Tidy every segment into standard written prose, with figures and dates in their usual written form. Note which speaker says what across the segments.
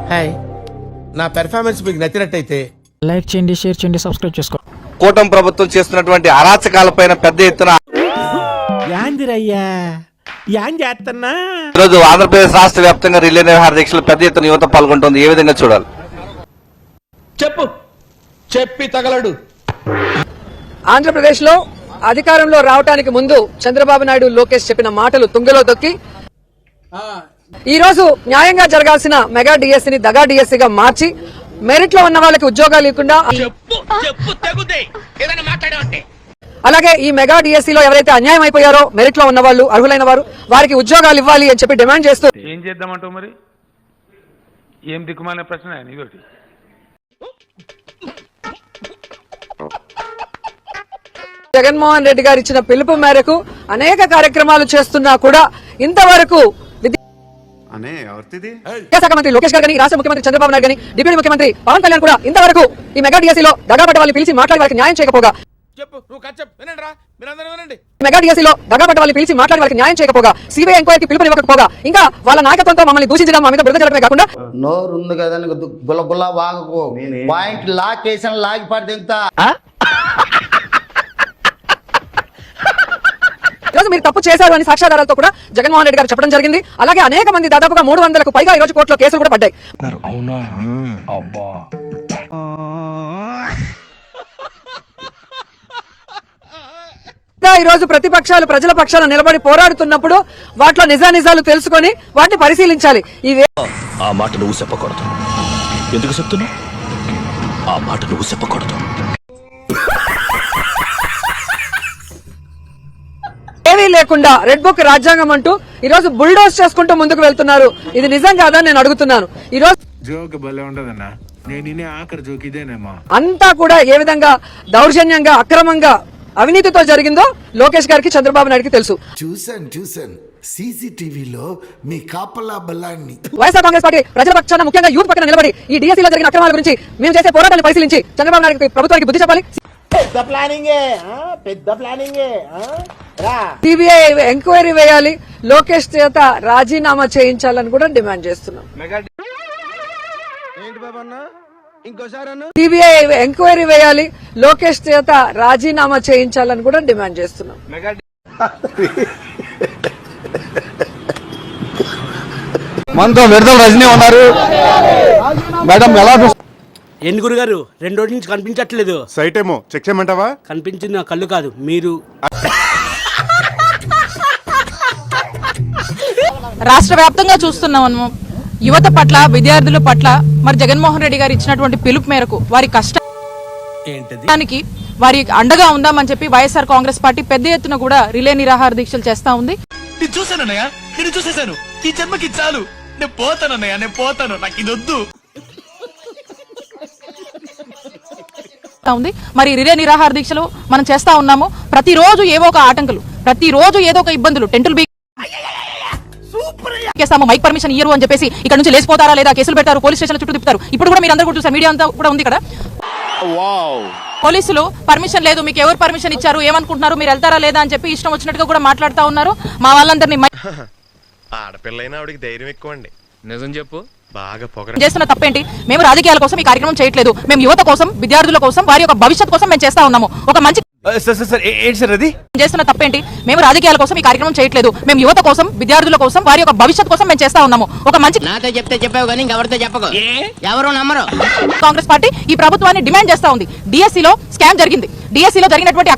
Speaker 1: Hi, నా performance మీకు నచ్చినట్టయితే
Speaker 2: లైక్ చేయండి, షేర్ చేయండి, సబ్స్క్రైబ్ చేసుకోండి.
Speaker 3: కూటమి ప్రభుత్వం చేస్తున్నటువంటి అరాచకాలపైన పెద్ద ఎత్తున
Speaker 1: యాందిరయ్యా యాన్ చేస్తున్నా.
Speaker 3: ఈరోజు ఆంధ్రప్రదేశ్ రాష్ట్ర వ్యాప్తంగా రిలే నిరాహార దీక్షలు పెద్ద ఎత్తున యువత పాల్గొంటుంది. ఏ విధంగా చూడాలి?
Speaker 1: చెప్పి తగలడు.
Speaker 4: ఆంధ్రప్రదేశ్ లో అధికారంలో రావడానికి ముందు చంద్రబాబు నాయుడు, లోకేష్ చెప్పిన మాటలు తుంగలో తొక్కి ఈ రోజు న్యాయంగా జరగాల్సిన మెగా డిఎస్సీని దగా డిఎస్సీగా మార్చి మెరిట్ లో ఉన్న వాళ్ళకి ఉద్యోగాలు ఇవ్వకుండా, అలాగే ఈ మెగా డిఎస్సీలో ఎవరైతే అన్యాయం అయిపోయారో మెరిట్ లో ఉన్న వాళ్ళు, అర్హులైన వారు, వారికి ఉద్యోగాలు ఇవ్వాలి అని చెప్పి డిమాండ్ చేస్తూ
Speaker 5: ఏం చేద్దామంటావు? మరి ఏం దిక్కుమాలిన ప్రశ్న ఇదొకటి.
Speaker 4: జగన్మోహన్ రెడ్డి గారు ఇచ్చిన పిలుపు మేరకు అనేక కార్యక్రమాలు చేస్తున్నా కూడా ఇంతవరకు విద్యాశాఖ మంత్రి లోకేష్ గారు కానీ, రాష్ట్ర ముఖ్యమంత్రి చంద్రబాబు నాయుడు కానీ, డిప్యూటీ ముఖ్యమంత్రి పవన్ కళ్యాణ్ కూడా ఇంతవరకు ఈ మెగా డిఎస్సీలో దగాపడ్డ వాళ్ళు పిలిచి మాట్లాడి వాళ్ళకి న్యాయం చేయకపోగా, మెగా డిఎస్సీలో దగాపడ్డ వాళ్ళు పిలిచి మాట్లాడి వాళ్ళకి న్యాయం చేయకపోగా, సిబిఐ ఎంక్వైరీకి పిలుపునివ్వకపోగా, ఇంకా వాళ్ళ నాయకత్వంతో మమ్మల్ని దూషించడం, మా మీద బురద జల్లడమే కాకుండా
Speaker 6: నోరు ఉంది కదా గుల్ల వాగకు, పాయింట్ లాకేషన్ లాగి పడితే ఎంత
Speaker 4: ఈరోజు మీరు తప్పు చేశారు అని సాక్ష్యాధారాలతో కూడా జగన్మోహన్ రెడ్డి గారు చెప్పడం జరిగింది. అలాగే అనేక మంది, దాదాపుగా 300కు పైగా ఈ రోజు కోర్టులో కేసులు కూడా పడ్డాయి. ఈ రోజు ప్రతిపక్షాలు ప్రజల పక్షాన నిలబడి పోరాడుతున్నప్పుడు వాటిలో నిజానిజాలు తెలుసుకొని వాటిని పరిశీలించాలి.
Speaker 7: ఆ మాట నువ్వు చెప్పకూడదు. ఎందుకు చెప్తున్నావు? ఆ మాట నువ్వు చెప్పకూడదు.
Speaker 4: ఏమీ లేకుండా రెడ్ బుక్ రాజ్యాంగం అంటూ ఈ రోజు బుల్డోజ్ చేసుకుంటూ ముందుకు వెళ్తున్నారు. ఇది నిజం కాదని నేను అడుగుతున్నాను. ఈ రోజు అంతా కూడా ఏ విధంగా దౌర్జన్యంగా, అక్రమంగా, అవినీతితో జరిగిందో లోకేష్ గారికి, చంద్రబాబు నాయుడుకి తెలుసు.
Speaker 8: చూసాను సీసీటీవీలో మీ కాపలా బల్లాన్ని.
Speaker 4: వైఎస్ఆర్ కాంగ్రెస్ పార్టీ ప్రజల పక్షాన, ముఖ్యంగా యూత్ పక్కన నిలబడి ఈ డిఎస్సీలో జరిగిన అక్రమాల గురించి మేము చేసే పోరాటాన్ని పరిశీలించి చంద్రబాబు నాయుడు ప్రభుత్వానికి బుద్ధి చెప్పాలి. సిబిఐ ఎంక్వైరీ వేయాలి, లోకేష్ చేత రాజీనామా చేయించాలని కూడా డిమాండ్ చేస్తున్నాం. సిబిఐ ఎంక్వైరీ వేయాలి, లోకేష్ చేత రాజీనామా చేయించాలని కూడా డిమాండ్ చేస్తున్నాం.
Speaker 3: మనతో విడుదల రజనీ ఉన్నారు మేడం. ఎలా
Speaker 1: ఏంటి గురుగారు 2 రోజుల నుంచి కనిపించట్లేదు?
Speaker 9: సైట్ ఏమో చెక్ చేయమంటావా?
Speaker 1: కనిపించింది నా కళ్ళు కాదు, మీరు.
Speaker 10: రాష్ట్ర వ్యాప్తంగా చూస్తున్నాము యువత పట్ల, విద్యార్థుల పట్ల మరి జగన్మోహన్ రెడ్డి గారు ఇచ్చినటువంటి పిలుపు మేరకు వారి కష్టానికి వారి అండగా ఉందామని చెప్పి వైఎస్ఆర్ కాంగ్రెస్ పార్టీ పెద్ద ఎత్తున కూడా రిలే నిరాహార దీక్షలు చేస్తా ఉంది.
Speaker 7: చూసానన్నయ్య, నేను చూసేశాను. ఈ జన్మకి చాలు. నేను పోతానన్నయ్య, నేను పోతాను. నాకు ఇది వద్దు.
Speaker 10: ఉంది మరి రిలే నిరాహార దీక్షలు మనం చేస్తా ఉన్నాము. ప్రతిరోజు ఏవో ఒక ఆటంకులు, ప్రతిరోజు ఏదో ఒక ఇబ్బందులు, టెంటులు బీకేస్తాము, మైక్ పర్మిషన్ ఇయ్యరు అని చెప్పేసి ఇక్కడ నుంచి లేచిపోతారా లేదా, కేసులు పెడతారు, పోలీస్ స్టేషన్ చుట్టూ తిప్పుతారు. ఇప్పుడు కూడా మీరు అందరూ కూడా చూసారు, మీడియా అంతా కూడా ఉంది ఇక్కడ. పోలీసులు పర్మిషన్ లేదు, మీకు ఎవరు పర్మిషన్ ఇచ్చారు, ఏమనుకుంటున్నారు, మీరు వెళ్తారా లేదా అని చెప్పి ఇష్టం వచ్చినట్టుగా కూడా మాట్లాడుతూ ఉన్నారు. మా వాళ్ళందరినీ
Speaker 9: ఆడపిల్లైనా ఆవిడకి ధైర్యం ఎక్కువండి. నిజం చెప్పు.
Speaker 10: చేస్తున్న తప్పేంటి? మేము రాజకీయాల కోసం ఈ కార్యక్రమం చేయట్లేదు. మేము యువత కోసం, విద్యార్థుల కోసం, వారి యొక్క భవిష్యత్ కోసం మేము చేస్తా ఉన్నాము. ఒక మంచి చేస్తున్న తప్పేంటి? మేము రాజకీయాల కోసం ఈ కార్యక్రమం చేయట్లేదు. మేము యువత కోసం, విద్యార్థుల కోసం, వారి యొక్క భవిష్యత్ కోసం మేము చేస్తా ఉన్నాము. ఒక మంచి
Speaker 11: నాతో చెప్తే చెప్పావు కానీ ఎవరితో చెప్పకు, ఎవరు నమ్మరు.
Speaker 10: కాంగ్రెస్ పార్టీ ఈ ప్రభుత్వాన్ని డిమాండ్ చేస్తా ఉంది. డిఎస్సీలో స్కామ్ జరిగింది. డిఎస్సీలో జరిగినటువంటి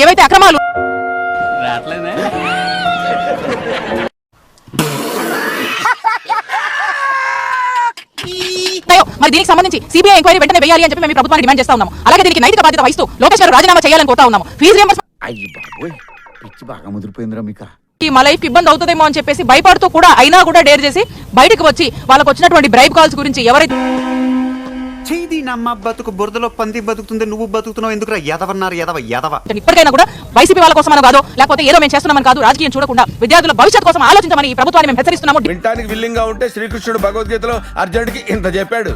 Speaker 10: ఏవైతే అక్రమాలు మరి దీనికి సంబంధించి సిబిఐ ఎంక్వైరీ వెంటనే వేయాలి అని చెప్పి మేము ప్రభుత్వాన్ని డిమాండ్ చేస్తా ఉన్నాము. అలాగే దీనికి నైతిక బాధ్యత వహిస్తూ లోకేష్ గారు రాజీనామా చేయాలని కోరుతా ఉన్నాము. ఫీజు రీయింబర్స్మెంట్ మా లైఫ్ ఇబ్బంది అవుతుందేమో అని చెప్పేసి భయపడుతూ కూడా అయినా కూడా డేర్ చేసి బయటకు వచ్చి వాళ్ళకు వచ్చినటువంటి బ్రైబ్ కాల్స్ గురించి ఎవరైతే
Speaker 12: బతుకు బురదలో పంది బతుకుతుంది, నువ్వు బతుకుతున్నావు ఎందుకు ఎదవన్నారు?
Speaker 10: ఇప్పటికైనా కూడా వైసీపీ వాళ్ళ కోసం కాదు, లేకపోతే ఏదో మేము చేస్తున్నామని కాదు, రాజకీయం చూడకుండా విద్యార్థుల భవిష్యత్ కోసం ఆలోచించమని ఈ ప్రభుత్వాన్ని మేము హెచ్చరిస్తున్నాము.
Speaker 1: వినటానికి విల్లింగ్ గా ఉంటే శ్రీకృష్ణుడు భగవద్గీతలో అర్జునుడికి ఇంత చెప్పాడు.